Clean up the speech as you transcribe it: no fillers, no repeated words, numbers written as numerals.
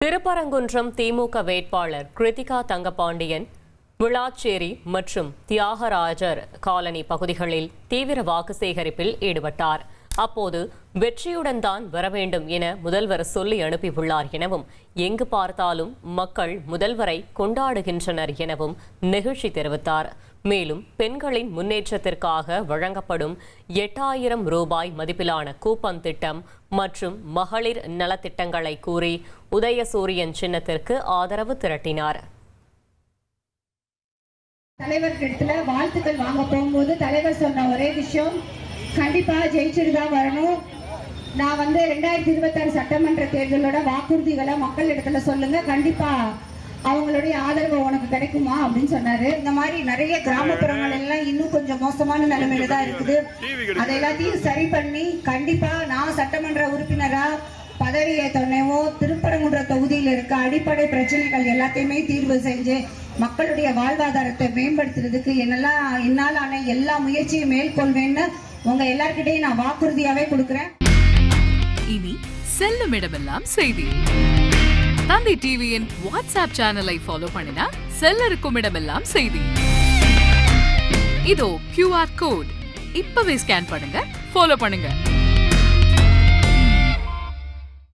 திருப்பரங்குன்றம் திமுக வேட்பாளர் கிருத்திகா தங்கபாண்டியன் விளாச்சேரி மற்றும் தியாகராஜர் காலனி பகுதிகளில் தீவிர வாக்கு சேகரிப்பில் ஈடுபட்டார். அப்போது வெற்றியுடன் தான் வர வேண்டும் என முதல்வர் சொல்லி அனுப்பியுள்ளார் எனவும், எங்கு பார்த்தாலும் மக்கள் முதல்வரை கொண்டாடுகின்றனர் எனவும் நெகிழ்ச்சி தெரிவித்தார். மேலும் பெண்களின் முன்னேற்றத்திற்காக வழங்கப்படும் 8000 ரூபாய் மதிப்பிலான கூப்பன் திட்டம் மற்றும் மகளிர் நலத்திட்டங்களை கூறி உதயசூரியன் சின்னத்திற்கு ஆதரவு திரட்டினார். தலைவர்கிட்ட வாழ்த்துக்கள் வாங்க போகும்போது தலைவர் சொன்ன ஒரே விஷயம், கண்டிப்பா ஜெயிச்சுட்டு தான் வரணும். நான் 2026 சட்டமன்ற தேர்தலோட வாக்குறுதிகளை மக்கள் இடத்துல சொல்லுங்க, கண்டிப்பா அவங்களுடைய ஆதரவு உனக்கு கிடைக்குமா அப்படின்னு சொன்னாரு. இந்த மாதிரி நிறைய கிராமப்புறங்கள் எல்லாம் இன்னும் கொஞ்சம் மோசமான நிலைமையில தான் இருக்குது. அதை எல்லாத்தையும் சரி பண்ணி கண்டிப்பா நான் சட்டமன்ற உறுப்பினரா பதவி ஏற்றோன்னேவோ திருப்பரங்குன்ற தொகுதியில் இருக்க அடிப்படை பிரச்சனைகள் எல்லாத்தையுமே தீர்வு செஞ்சு மக்களுடைய வாழ்வாதாரத்தை மேம்படுத்துறதுக்கு என்னால் ஆன எல்லா முயற்சியும் மேற்கொள்வேன்னு உங்க எல்லார்கிட்டையும் நான் வாக்குறுதியாவே கொடுக்கிறேன். இனி செல்லும் இடமெல்லாம் செய்தி. தந்தி டிவியின் வாட்ஸ்அப் சேனலை ஃபாலோ பண்ணினா செல்ல இருக்கும் இடமெல்லாம் செய்தி. இதோ QR கோட் இப்பவே ஸ்கேன் பண்ணுங்க, ஃபாலோ பண்ணுங்க.